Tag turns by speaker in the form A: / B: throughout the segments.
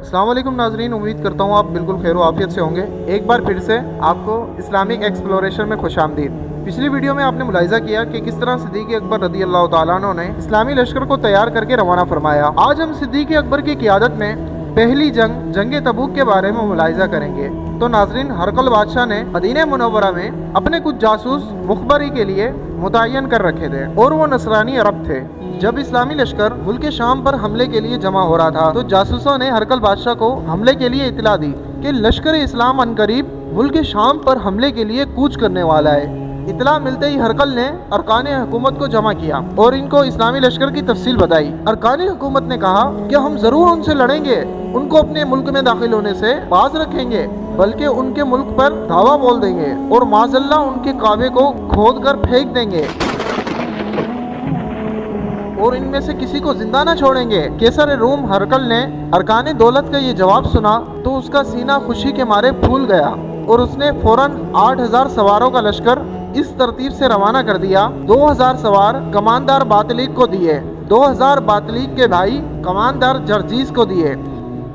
A: अस्सलाम वालेकुम नाजरीन, उम्मीद करता हूँ आप बिल्कुल खैर आफियत से होंगे। एक बार फिर से आपको इस्लामिक एक्सप्लोरेशन में खुशामदीद। पिछली वीडियो में आपने मुलाहिजा किया कि किस तरह सिद्दीक़ अकबर रज़ी अल्लाह तआला अन्हु ने इस्लामी लश्कर को तैयार करके रवाना फरमाया। आज हम सिद्दीक़ अकबर की क़ियादत में पहली जंग तबूक के बारे में मुलाहिजा करेंगे। तो नाजरीन, हरकल बादशाह ने मदीना मुनव्वरा में अपने कुछ जासूस मुखबरी के लिए मुतय्यन कर रखे थे और वो नसरानी अरब थे। जब इस्लामी लश्कर मुल्क शाम पर हमले के लिए जमा हो रहा था तो जासूसों ने हरकल बादशाह को हमले के लिए इतला दी कि लश्कर इस्लाम अनकरीब मुल्क शाम पर हमले के लिए कूच करने वाला है। इतला मिलते ही हरकल ने अरकान हुकूमत को जमा किया और इनको इस्लामी लश्कर की तफसील बताई। अरकान हुकूमत ने कहा कि हम जरूर उनसे लड़ेंगे, उनको अपने मुल्क में दाखिल होने से बाज रखेंगे, बल्कि उनके मुल्क पर धावा बोल देंगे और माज़ल्ला उनके काबे को खोद कर फेंक देंगे और इनमें से किसी को जिंदा न छोड़ेंगे। केसर रूम हरकल ने अरकान दौलत का ये जवाब सुना तो उसका सीना खुशी के मारे फूल गया और उसने फौरन 8000 सवारों का लश्कर इस तरतीब से रवाना कर दिया। 2000 सवार कमानदार बातलीक को दिए, 2000 बातलीक के भाई कमानदार जर्जीस को दिए,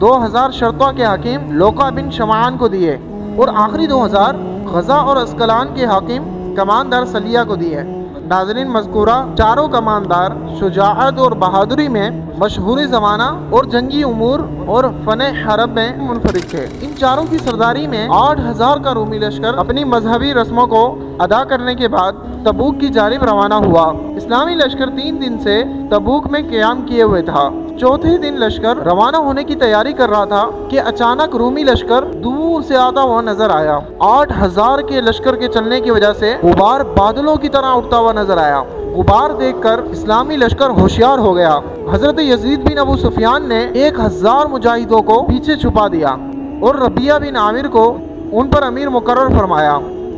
A: 2000 शर्तों के हाकिम लोका बिन शमान को दिए और आखिरी 2000 गजा और अस्कलान के हाकिम कमानदार सलिया को दिए। नाज़रीन, मज़कूरा चारों कमानदार शुजाअत और बहादुरी में मशहूर ज़माना और जंगी उमूर और फ़ने हरब में मुनफरिद थे। इन चारों की सरदारी में 8000 का रूमी लश्कर अपनी मजहबी रस्मों को अदा करने के बाद तबूक की जानिब रवाना हुआ। इस्लामी लश्कर 3 दिन से तबूक में क़याम किए हुए था। चौथे दिन लश्कर रवाना होने की तैयारी कर रहा था कि अचानक रूमी लश्कर दूर से आता हुआ नजर आया। 8000 के लश्कर के चलने की वजह से गुबार बादलों की तरह उठता हुआ नजर आया। गुबार देखकर इस्लामी लश्कर होशियार हो गया। हजरत यजीद बिन अबू सुफियान ने 1000 मुजाहिदों को पीछे छुपा दिया और रबिया बिन आमिर को उन पर अमीर मुकर्रर फरमाया।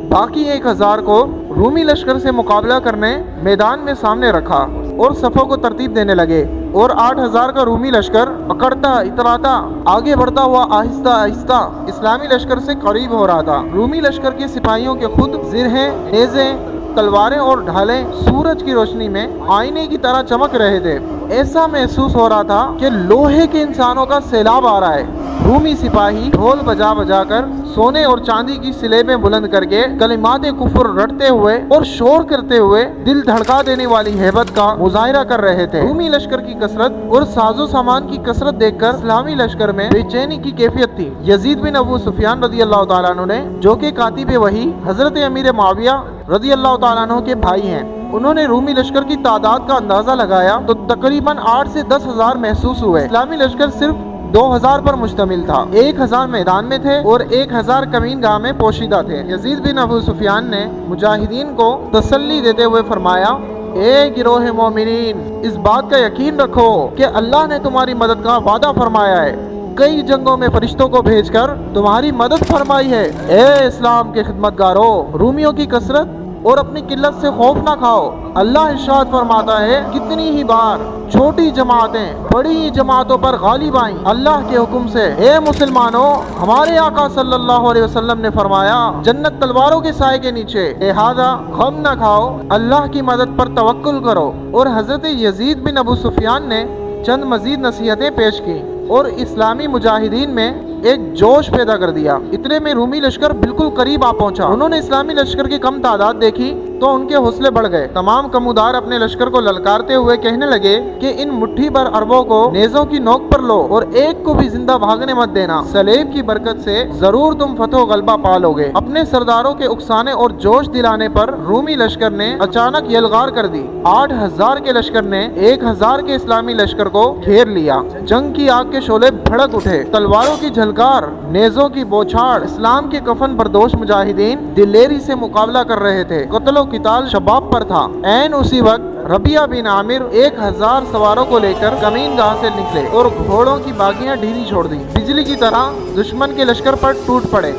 A: बाकी 1000 को रूमी लश्कर से मुकाबला करने मैदान में सामने रखा और सफ़ों को तरतीब देने लगे और 8000 का रूमी लश्कर पकड़ता इतराता आगे बढ़ता हुआ आहिस्ता आहिस्ता इस्लामी लश्कर से करीब हो रहा था। रूमी लश्कर के सिपाहियों के खुद जिरहें, नेज़ें, तलवारें और ढालें सूरज की रोशनी में आईने की तरह चमक रहे थे। ऐसा महसूस हो रहा था कि लोहे के इंसानों का सैलाब आ रहा है। रूमी सिपाही ढोल बजा बजा कर सोने और चांदी की सिलेबें बुलंद करके कलिमाते कुफर रटते हुए और शोर करते हुए दिल धड़का देने वाली हैबत का मुजाहिरा कर रहे थे। रूमी लश्कर की कसरत और साजो सामान की कसरत देखकर इस्लामी लश्कर में बेचैनी की कैफियत थी। यजीद बिन अबू सुफियान रज़ी अल्लाह तआला अन्हु ने, जो कि कातिब वही हजरत अमीर मुआविया रज़ी अल्लाह तआला अन्हु के भाई हैं, उन्होंने रूमी लश्कर की तादाद का अंदाजा लगाया तो तकरीबन 8 से 10,000 महसूस हुए। इस्लामी लश्कर सिर्फ 2000 पर मुश्तमिल था। 1000 मैदान में थे और 1000 कमीन गाह में पोशीदा थे। यजीद बिन अबू सुफियान ने मुजाहिदीन को तसल्ली देते हुए फरमाया, ए गिरोह मोमिनीन, इस बात का यकीन रखो कि अल्लाह ने तुम्हारी मदद का वादा फरमाया है। कई जंगों में फरिश्तों को भेजकर तुम्हारी मदद फरमाई है। ए इस्लाम के खिदमतगारों, रूमियों की कसरत और अपनी किल्लत से खौफ ना खाओ। अल्लाह इरशाद फरमाता है, कितनी ही बार छोटी जमातें बड़ी जमातों पर गालिब आईं अल्लाह के हुक्म से। ए मुसलमानों, हमारे आका सल्लल्लाहु अलैहि वसल्लम ने फरमाया, जन्नत तलवारों के साए के नीचे, लिहाजा गम न खाओ, अल्लाह की मदद पर तवक्कुल करो। और हजरत यजीद बिन अबू सुफियान ने चंद मजीद नसीहतें पेश की और इस्लामी मुजाहिदीन में एक जोश पैदा कर दिया। इतने में रूमी लश्कर बिल्कुल करीब आ पहुंचा। उन्होंने इस्लामी लश्कर की कम तादाद देखी तो उनके हौसले बढ़ गए। तमाम कमूदार अपने लश्कर को ललकारते हुए कहने लगे कि इन मुट्ठी भर अरबों को नेज़ों की नोक पर लो और एक को भी जिंदा भागने मत देना। सलेब की बरकत से जरूर तुम फतह गलबा पा लोगे। अपने सरदारों के उकसाने और जोश दिलाने पर रूमी लश्कर ने अचानक यलगार कर दी। 8000 के लश्कर ने 1000 के इस्लामी लश्कर को घेर लिया। जंग की आग के शोले भड़क उठे। तलवारों की झलकार, नेज़ों की बौछार। इस्लाम के कफन बरदोश मुजाहिदीन दिलेरी से मुकाबला कर रहे थे। कत्लो किताल शबाब पर था। ऐन उसी वक्त रबिया बिन आमिर 1000 सवारों को लेकर कमीन गाह से निकले और घोड़ों की बागियां ढीली छोड़ दी। बिजली की तरह दुश्मन के लश्कर पर टूट पड़े।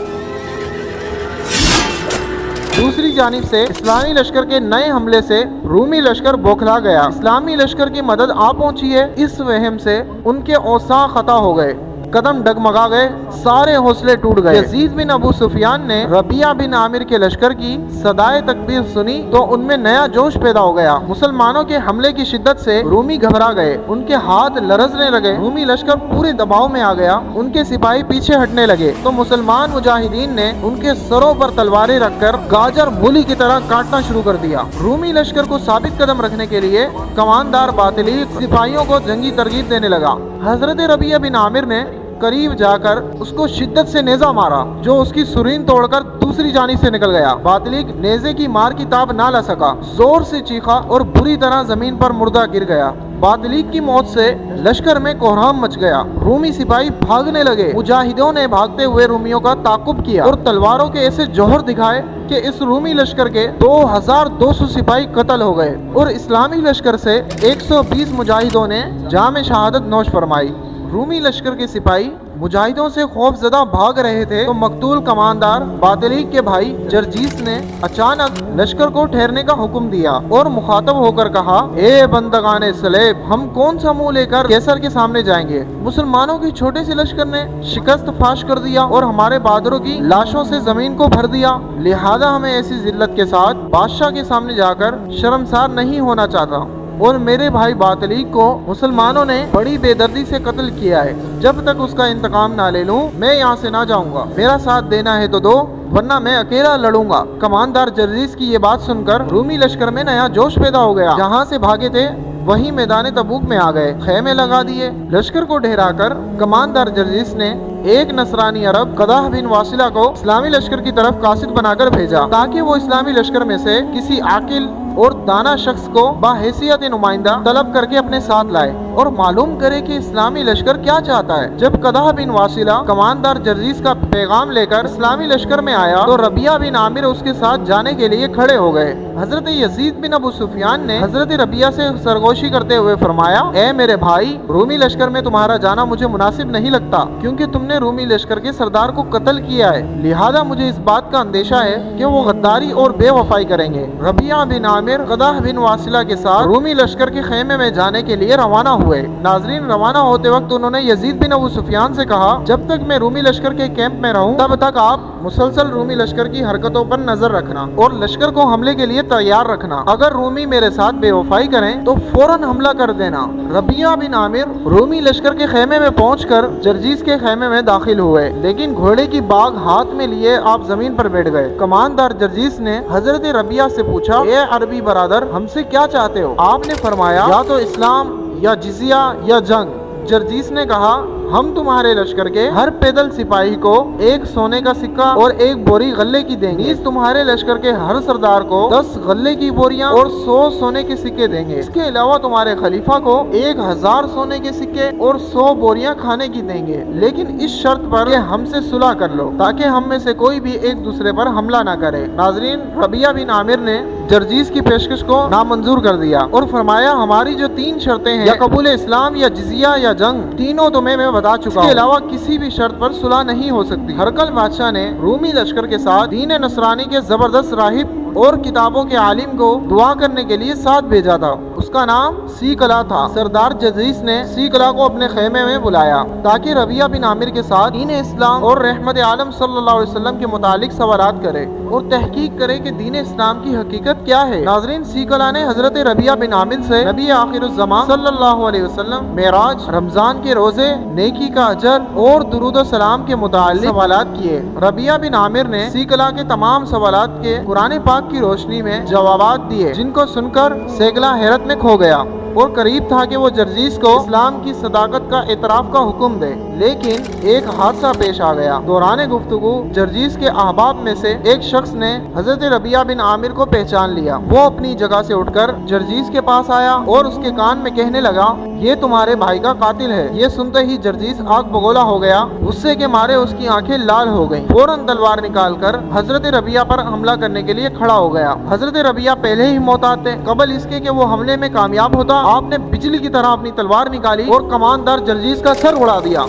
A: दूसरी जानिब से इस्लामी लश्कर के नए हमले से रूमी लश्कर बौखला गया। इस्लामी लश्कर की मदद आ पहुंची है, इस वहम से उनके औसा खता हो गए कदम डगमगा गए, सारे हौसले टूट गए। यजीद बिन अबू सुफियान ने रबिया बिन आमिर के लश्कर की सदाए तकबीर सुनी तो उनमें नया जोश पैदा हो गया। मुसलमानों के हमले की शिद्दत से रूमी घबरा गए, उनके हाथ लरजने लगे। रूमी लश्कर पूरे दबाव में आ गया, उनके सिपाही पीछे हटने लगे तो मुसलमान मुजाहिदीन ने उनके सरों पर तलवारें रखकर गाजर मूली की तरह काटना शुरू कर दिया। रूमी लश्कर को साबित कदम रखने के लिए कमानदार बातिली सिपाहियों को जंगी तरगीब देने लगा। हजरत रबिया बिन आमिर ने करीब जाकर उसको शिद्दत से नेजा मारा, जो उसकी सुरीन तोड़कर दूसरी जानिब से निकल गया। बातिलिक नेजे की मार की ताब ना ला सका, जोर से चीखा और बुरी तरह जमीन पर मुर्दा गिर गया। बातिलिक की मौत से लश्कर में कोहराम मच गया। रूमी सिपाही भागने लगे। मुजाहिदों ने भागते हुए रूमियों का ताकुब किया और तलवारों के ऐसे जोहर दिखाए कि इस रूमी लश्कर के 2200 सिपाही कत्ल हो गए और इस्लामी लश्कर से 120 मुजाहिदों ने जाम शहादत नोश फरमाई। रूमी लश्कर के सिपाही मुजाहिदों से खौफजदा भाग रहे थे तो मकतूल कमांडार बातिलीक के भाई जर्जीस ने अचानक लश्कर को ठहरने का हुक्म दिया और मुखातब होकर कहा, ए बंदगाने सलेब, हम कौन सा मुंह लेकर कैसर के सामने जाएंगे? मुसलमानों की छोटे से लश्कर ने शिकस्त फाश कर दिया और हमारे बहादुरों की लाशों से जमीन को भर दिया। लिहाजा हमें ऐसी जिल्लत के साथ बादशाह के सामने जाकर शर्मसार नहीं होना चाहता और मेरे भाई बातिलीक को मुसलमानों ने बड़ी बेदर्दी से कत्ल किया है। जब तक उसका इंतकाम ना ले लूं, मैं यहाँ से ना जाऊंगा। मेरा साथ देना है तो दो, वरना मैं अकेला लड़ूंगा। कमांडार जर्जीस की ये बात सुनकर रूमी लश्कर में नया जोश पैदा हो गया। जहाँ से भागे थे वहीं मैदान तबूक में आ गए, खेमे लगा दिए। लश्कर को ढहराकर कमांडार जर्जीस ने एक नसरानी अरब कदाह बिन वासिला को इस्लामी लश्कर की तरफ कासिद बनाकर भेजा ताकि वो इस्लामी लश्कर में से किसी आकिल और दाना शख्स को बाहैसियत नुमाइंदा तलब करके अपने साथ लाए और मालूम करे कि इस्लामी लश्कर क्या चाहता है। जब कदाह बिन वासिला कमांडार जर्जीस का पैगाम लेकर इस्लामी लश्कर में आया तो रबिया बिन आमिर उसके साथ जाने के लिए खड़े हो गए। हजरत यजीद बिन अबू सुफियान ने हजरत रबिया से सरगोशी करते हुए फरमाया, ए मेरे भाई, रूमी लश्कर में तुम्हारा जाना मुझे मुनासिब नहीं लगता क्योंकि तुमने रूमी लश्कर के सरदार को कत्ल किया है। लिहाजा मुझे इस बात का अंदेशा है कि वो गद्दारी और बेवफाई करेंगे। रबिया बिन आमिर कदाह बिन वासिला के साथ रूमी लश्कर के खेमे में जाने के लिए रवाना हुए। नाजरीन, रवाना होते वक्त उन्होंने यजीद बिन अबू सुफियान से कहा, जब तक मैं रूमी लश्कर के कैंप में रहूं तब तक आप मुसलसल रूमी लश्कर की हरकतों पर नजर रखना और लश्कर को हमले के लिए तैयार रखना। अगर रूमी मेरे साथ बेवफाई करें तो फौरन हमला कर देना। रबिया बिन आमिर रूमी लश्कर के खेमे में पहुंचकर जर्जीस के खेमे में दाखिल हुए, लेकिन घोड़े की बाग हाथ में लिए आप जमीन पर बैठ गए। कमांडार जर्जीस ने हजरत रबिया से पूछा, ए अरबी बरादर, हमसे क्या चाहते हो? आपने फरमाया, या तो इस्लाम या जिजिया या जंग। जर्जीस ने कहा, हम तुम्हारे लश्कर के हर पैदल सिपाही को एक सोने का सिक्का और एक बोरी गल्ले की देंगे। तुम्हारे लश्कर के हर सरदार को 10 गल्ले की बोरियां और 100 सोने के सिक्के देंगे। इसके अलावा तुम्हारे खलीफा को 1000 सोने के सिक्के और 100 बोरियां खाने की देंगे, लेकिन इस शर्त पर कि हमसे सुलह कर लो ताकि हम में से कोई भी एक दूसरे पर हमला न करे। नाजरीन, रबिया बिन आमिर ने जर्जीस की पेशकश को नामंजूर कर दिया और फरमाया, हमारी जो 3 शर्तें हैं, या कबूल इस्लाम या जिजिया या जंग, तीनों तुम्हें मैं बता चुका हूं। इसके अलावा किसी भी शर्त पर सुलह नहीं हो सकती। हरकल बादशाह ने रूमी लश्कर के साथ दीन नसरानी के जबरदस्त राहिब और किताबों के आलिम को दुआ करने के लिए साथ भेजा था। उसका नाम सीकला था। सरदार जजीस ने सीकला को अपने खेमे में बुलाया ताकि रबिया बिन आमिर के साथ दीन इस्लाम और रहमत आलम सल्लल्लाहु अलैहि वसल्लम के मुतालिक सवालात करे और तहकीक करे कि दीन इस्लाम की हकीकत क्या है। नाजरीन, सीकला ने हजरत रबिया बिन आमिर से नबी आखिरुज़्ज़मान सल्लल्लाहु अलैहि वसल्लम, मेराज, रमजान के रोजे, नेकी का अजर और दुरूद सलाम के मुतालिक सवालात किए। रबिया बिन आमिर ने सीकला के तमाम सवालात के कुरान पाक की रोशनी में जवाबात दिए, जिनको सुनकर सेगला हैरत में खो गया और करीब था कि वो जर्जीस को इस्लाम की सदाकत का एतराफ का हुक्म दे, लेकिन एक हादसा पेश आ गया। दौरान गुफ्तगू जर्जीस के अहबाब में से एक शख्स ने हजरत रबिया बिन आमिर को पहचान लिया। वो अपनी जगह से उठकर जर्जीस के पास आया और उसके कान में कहने लगा, ये तुम्हारे भाई का कातिल है। ये सुनते ही जर्जीस आग बगोला हो गया, गुस्से के मारे उसकी आंखें लाल हो गईं। फौरन तलवार निकालकर हजरत रबिया पर हमला करने के लिए खड़ा हो गया। हजरत रबिया पहले ही मोहतात थे। कबल इसके कि वो हमले में कामयाब होता, आपने बिजली की तरह अपनी तलवार निकाली और कमानदार जर्जीस का सर उड़ा दिया।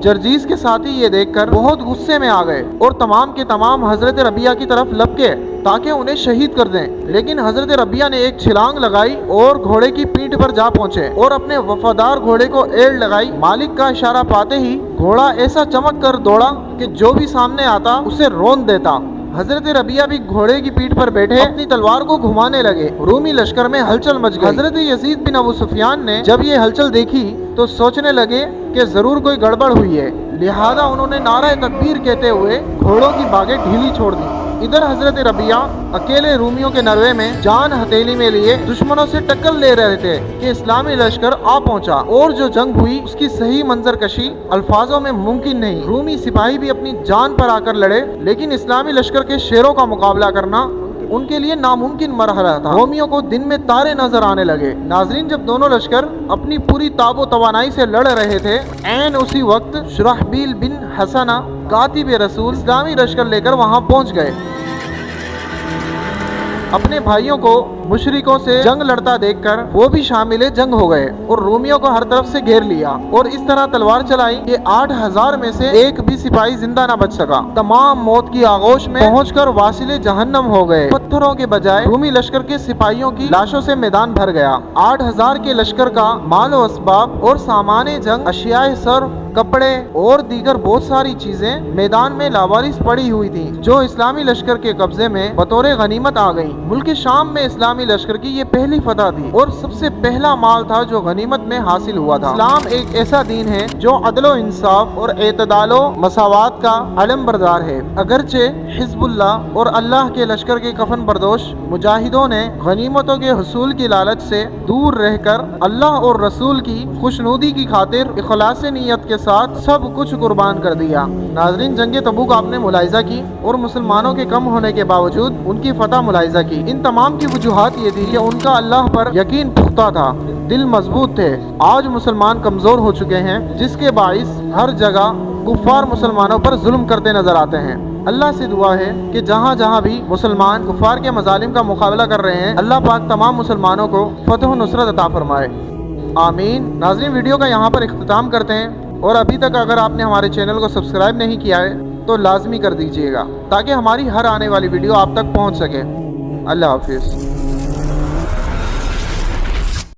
A: जरजीज के साथी ये देखकर बहुत गुस्से में आ गए और तमाम के तमाम हजरत रबिया की तरफ लपके ताकि उन्हें शहीद कर दें। लेकिन हजरत रबिया ने एक छलांग लगाई और घोड़े की पीठ पर जा पहुंचे और अपने वफादार घोड़े को एड़ लगाई। मालिक का इशारा पाते ही घोड़ा ऐसा चमक कर दौड़ा कि जो भी सामने आता उसे रौंद देता। हजरत रबिया भी घोड़े की पीठ पर बैठे अपनी तलवार को घुमाने लगे। रूमी लश्कर में हलचल मच गई। हजरत यजीद बिन अबू सुफियान ने जब ये हलचल देखी तो सोचने लगे कि जरूर कोई गड़बड़ हुई है, लिहाजा उन्होंने नारा तकबीर कहते हुए घोड़ों की बागें ढीली छोड़ दी। इधर हजरत रबिया अकेले रूमियों के नरवे में जान हथेली में लिए दुश्मनों से टक्कर ले रहे थे कि इस्लामी लश्कर आ पहुंचा और जो जंग हुई उसकी सही मंजर कशी अल्फाजों में मुमकिन नहीं। रूमी सिपाही भी अपनी जान पर आकर लड़े, लेकिन इस्लामी लश्कर के शेरों का मुकाबला करना उनके लिए नामुमकिन मरहला था। रोमियों को दिन में तारे नजर आने लगे। नाजरीन, जब दोनों लश्कर अपनी पूरी ताबो तवानाई से लड़ रहे थे, ऐन उसी वक्त शुराहबील बिन हसना कातिब रसूल इस्लामी लश्कर लेकर वहां पहुंच गए। अपने भाइयों को मुशरिकों से जंग लड़ता देखकर वो भी शामिल जंग हो गए और रोमियों को हर तरफ से घेर लिया और इस तरह तलवार चलाई कि 8000 में से एक भी सिपाही जिंदा न बच सका। तमाम मौत की आगोश में पहुंचकर वासिले जहन्नम हो गए। पत्थरों के बजाय रूमी लश्कर के सिपाहियों की लाशों से मैदान भर गया। 8000 के लश्कर का मालो असबाब और सामाने जंग, अशियाए सर्फ, कपड़े और दीगर बहुत सारी चीजें मैदान में लावारिस पड़ी हुई थी, जो इस्लामी लश्कर के कब्जे में बतौर गनीमत आ गई। मुल्क शाम में इस्लामी लश्कर की ये पहली फतह थी और सबसे पहला माल था जो गनीमत में हासिल हुआ था। इस्लाम एक ऐसा दीन है जो अदलो इंसाफ और एतदालो मसावात का अलम बरदार है। अगरचे हिजबुल्लाह और अल्लाह के लश्कर के कफन बरदोश मुजाहिदों ने गनीमतों के हुसूल की लालच से दूर रहकर अल्लाह और रसूल की खुशनुदी की खातिर इखलास नीयत के साथ सब कुछ कुर्बान कर दिया। नाजरीन, जंग तबूक आपने मुलाहिजा की और मुसलमानों के कम होने के बावजूद उनकी फतह मुलाहिजा की। इन तमाम की वजूहात ये थी कि उनका अल्लाह पर यकीन पुख्ता था, दिल मजबूत थे। आज मुसलमान कमजोर हो चुके हैं, जिसके बाइस हर जगह कुफ्फार मुसलमानों पर जुल्म करते नजर आते हैं। अल्लाह से दुआ है कि जहाँ जहाँ भी मुसलमान कुफ्फार के मजालिम का मुकाबला कर रहे हैं, अल्लाह पाक तमाम मुसलमानों को फतह नुसरत अता फरमाए। आमीन। नाज़रीन, वीडियो का यहाँ पर इख्तिताम करते हैं और अभी तक अगर आपने हमारे चैनल को सब्सक्राइब नहीं किया है तो लाजमी कर दीजिएगा ताकि हमारी हर आने वाली वीडियो आप तक पहुँच सके। अल्लाह हाफिज़।